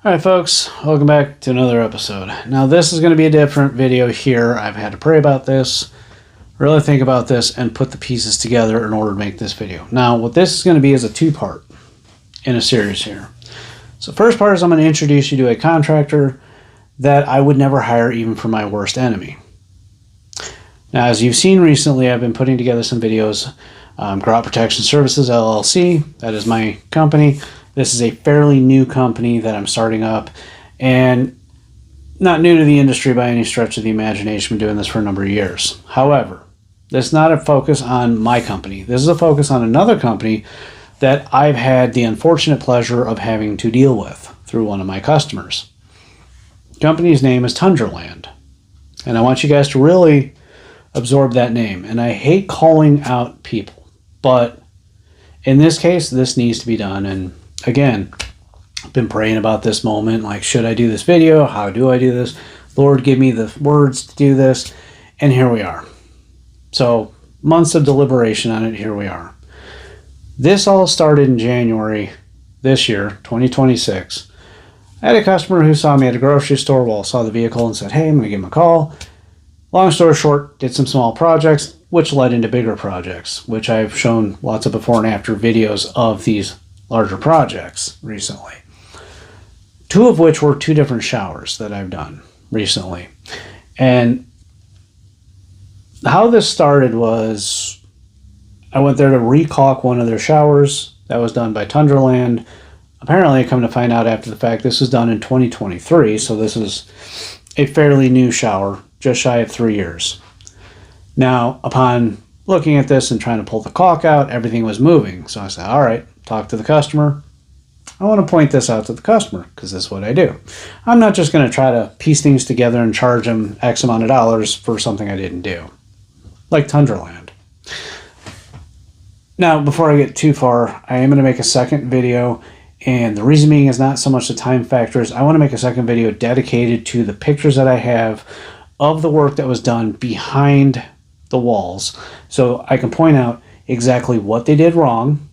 Alright folks, welcome back to another episode. Now this is going to be a different video here. I've had to pray about this, really think about this, and put the pieces together in order to make this video. Now what this is going to be is a two-part in a series here. So first part is I'm going to introduce you to a contractor that I would never hire even for my worst enemy. Now as you've seen recently, I've been putting together some videos. Grout Protection Services, LLC, that is my company. This is a fairly new company that I'm starting up, and not new to the industry by any stretch of the imagination. I've been doing this for a number of years. However, this is not a focus on my company. This is a focus on another company that I've had the unfortunate pleasure of having to deal with through one of my customers. The company's name is Tundraland, and I want you guys to really absorb that name. And I hate calling out people, but in this case, this needs to be done. And again, I've been praying about this moment, like, should I do this video? How do I do this? Lord, give me the words to do this. And here we are. So months of deliberation on it, here we are. This all started in January this year, 2026. I had a customer who saw me at a grocery store while I saw the vehicle and said, hey, I'm going to give him a call. Long story short, did some small projects, which led into bigger projects, which I've shown lots of before and after videos of these larger projects recently. Two of which were two different showers that I've done recently. And how this started was I went there to recaulk one of their showers. That was done by Tundraland. Apparently, I come to find out after the fact, this was done in 2023, so this is a fairly new shower, just shy of 3 years. Now, upon looking at this and trying to pull the caulk out, everything was moving. So I said, all right, talk to the customer. I want to point this out to the customer because this is what I do. I'm not just going to try to piece things together and charge them X amount of dollars for something I didn't do, like Tundraland. Now, before I get too far, I am going to make a second video, and the reason being is not so much the time factors. I want to make a second video dedicated to the pictures that I have of the work that was done behind the walls, so I can point out exactly what they did wrong,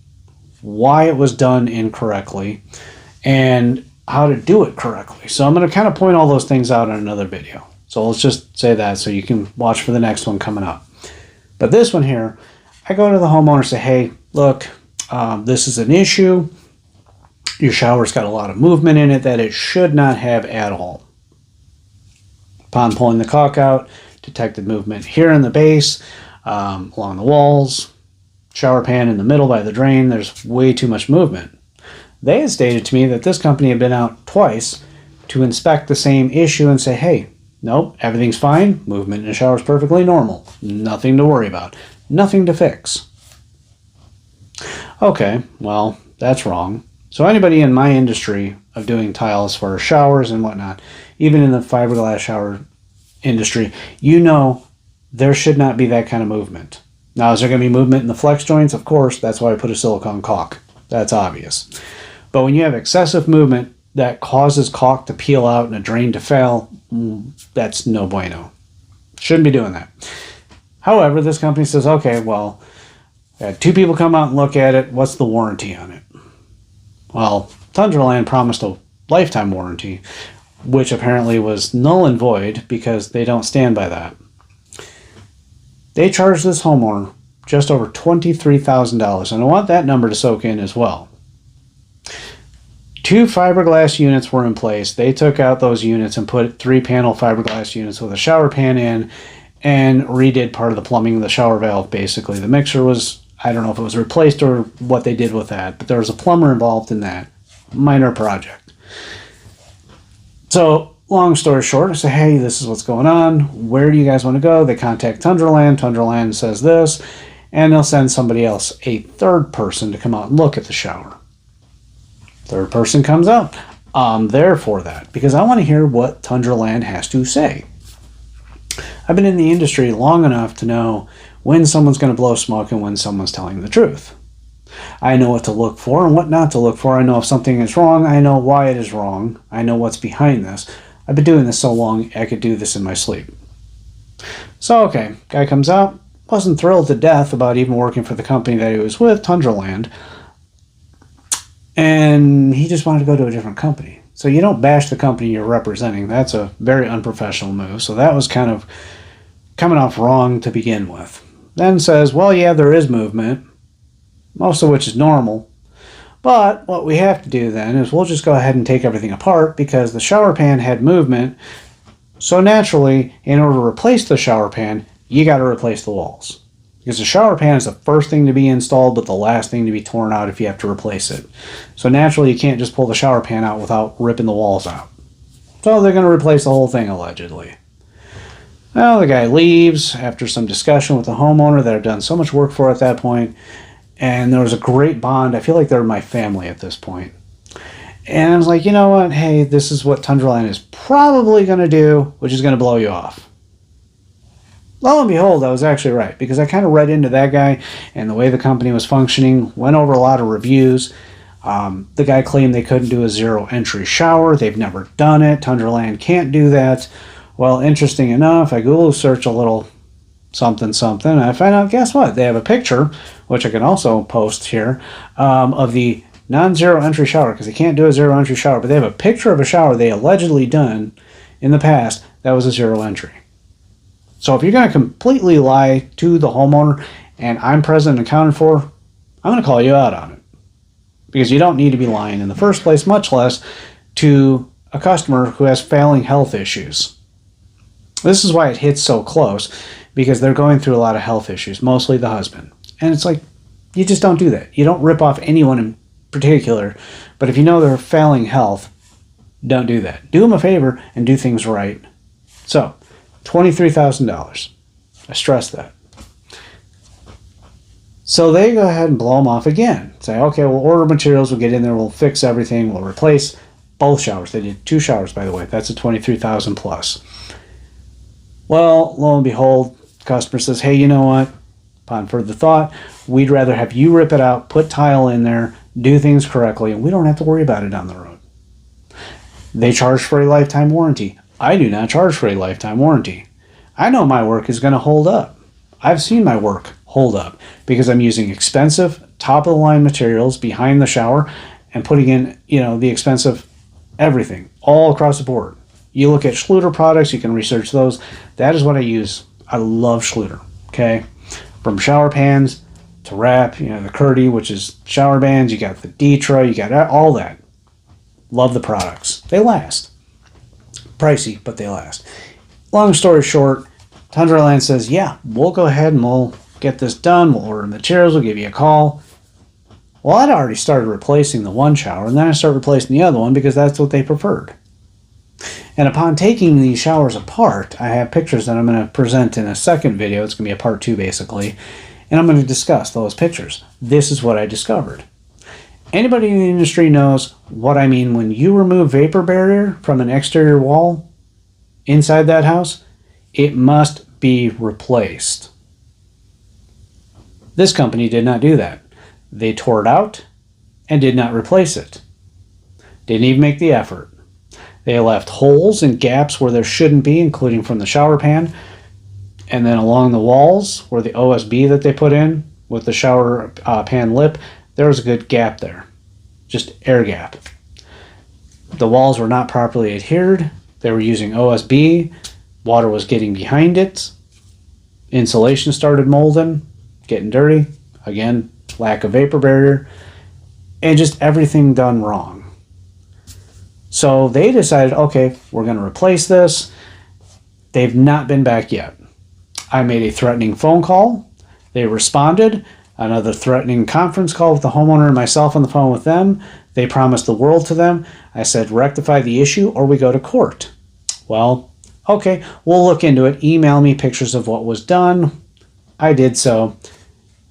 why it was done incorrectly, and how to do it correctly. So I'm going to kind of point all those things out in another video. So let's just say that so you can watch for the next one coming up. But this one here, I go to the homeowner and say, hey, look, this is an issue. Your shower's got a lot of movement in it that it should not have at all. Upon pulling the caulk out, detected movement here in the base, along the walls, shower pan in the middle by the drain. There's way too much movement. They had stated to me that this company had been out twice to inspect the same issue and say, hey, nope, everything's fine. Movement in the shower is perfectly normal. Nothing to worry about. Nothing to fix. Okay, well, that's wrong. So anybody in my industry of doing tiles for showers and whatnot, even in the fiberglass shower industry, you know there should not be that kind of movement. Now, is there going to be movement in the flex joints? Of course, that's why I put a silicone caulk. That's obvious. But when you have excessive movement that causes caulk to peel out and a drain to fail, that's no bueno. Shouldn't be doing that. However, this company says, okay, well, I had two people come out and look at it. What's the warranty on it? Well, Tundraland promised a lifetime warranty, which apparently was null and void because they don't stand by that. They charged this homeowner just over $23,000, and I want that number to soak in as well. Two fiberglass units were in place. They took out those units and put 3-panel fiberglass units with a shower pan in and redid part of the plumbing of the shower valve, basically. The mixer was, I don't know if it was replaced or what they did with that, but there was a plumber involved in that. Minor project. So, long story short, I say, hey, this is what's going on. Where do you guys want to go? They contact Tundraland. Tundraland says this, and they'll send somebody else, a third person, to come out and look at the shower. Third person comes out. I'm there for that because I want to hear what Tundraland has to say. I've been in the industry long enough to know when someone's going to blow smoke and when someone's telling the truth. I know what to look for and what not to look for. I know if something is wrong. I know why it is wrong. I know what's behind this. I've been doing this so long, I could do this in my sleep. So, okay, guy comes out. Wasn't thrilled to death about even working for the company that he was with, Tundraland. And he just wanted to go to a different company. So you don't bash the company you're representing. That's a very unprofessional move. So that was kind of coming off wrong to begin with. Then says, well, yeah, there is movement, most of which is normal. But what we have to do then is we'll just go ahead and take everything apart because the shower pan had movement. So naturally, in order to replace the shower pan, you got to replace the walls. Because the shower pan is the first thing to be installed, but the last thing to be torn out if you have to replace it. So naturally, you can't just pull the shower pan out without ripping the walls out. So they're going to replace the whole thing, allegedly. Well, the guy leaves after some discussion with the homeowner that I've done so much work for at that point. And there was a great bond. I feel like they're my family at this point. And I was like, you know what? Hey, this is what Tundraland is probably going to do, which is going to blow you off. Lo and behold, I was actually right, because I kind of read into that guy and the way the company was functioning, went over a lot of reviews. The guy claimed they couldn't do a zero-entry shower. They've never done it. Tundraland can't do that. Well, interesting enough, I Google search a little something, and I find out, guess what? They have a picture, which I can also post here, of the non-zero entry shower, because they can't do a zero entry shower, but they have a picture of a shower they allegedly done in the past that was a zero entry. So if you're going to completely lie to the homeowner and I'm present and accounted for, I'm going to call you out on it. Because you don't need to be lying in the first place, much less to a customer who has failing health issues. This is why it hits so close, because they're going through a lot of health issues, mostly the husband. And it's like, you just don't do that. You don't rip off anyone in particular, but if you know they're failing health, don't do that. Do them a favor and do things right. So, $23,000. I stress that. So they go ahead and blow them off again. Say, okay, we'll order materials, we'll get in there, we'll fix everything, we'll replace both showers. They did 2 showers, by the way. That's a $23,000 plus. Well, lo and behold, the customer says, hey, you know what? Upon further thought, we'd rather have you rip it out, put tile in there, do things correctly, and we don't have to worry about it down the road. They charge for a lifetime warranty. I do not charge for a lifetime warranty. I know my work is going to hold up. I've seen my work hold up because I'm using expensive, top-of-the-line materials behind the shower and putting in, the expensive everything all across the board. You look at Schluter products, you can research those. That is what I use. I love Schluter, okay? From shower pans to wrap, the Curdy, which is shower bands, you got the Detra, you got all that. Love the products. They last. Pricey, but they last. Long story short, Tundraland says, yeah, we'll go ahead and we'll get this done. We'll order materials. We'll give you a call. Well, I'd already started replacing the one shower, and then I started replacing the other one because that's what they preferred. And upon taking these showers apart, I have pictures that I'm going to present in a second video. It's going to be a part 2, basically. And I'm going to discuss those pictures. This is what I discovered. Anybody in the industry knows what I mean when you remove vapor barrier from an exterior wall inside that house, it must be replaced. This company did not do that. They tore it out and did not replace it. Didn't even make the effort. They left holes and gaps where there shouldn't be, including from the shower pan, and then along the walls where the OSB that they put in with the shower pan lip, there was a good gap there. Just air gap. The walls were not properly adhered. They were using OSB. Water was getting behind it. Insulation started molding, getting dirty. Again, lack of vapor barrier. And just everything done wrong. So they decided, okay, we're going to replace this. They've not been back yet. I made a threatening phone call. They responded. Another threatening conference call with the homeowner and myself on the phone with them. They promised the world to them. I said, rectify the issue or we go to court. Well, okay, we'll look into it. Email me pictures of what was done. I did so.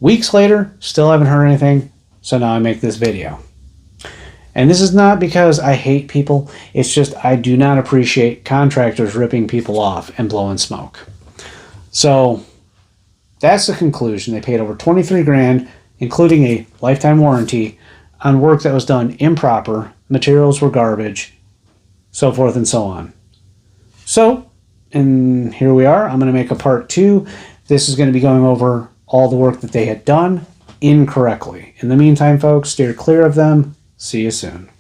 Weeks later, still haven't heard anything. So now I make this video. And this is not because I hate people. It's just I do not appreciate contractors ripping people off and blowing smoke. So that's the conclusion. They paid over $23,000, including a lifetime warranty, on work that was done improper, materials were garbage, so forth and so on. So, and here we are. I'm going to make a part 2. This is going to be going over all the work that they had done incorrectly. In the meantime, folks, steer clear of them. See you soon.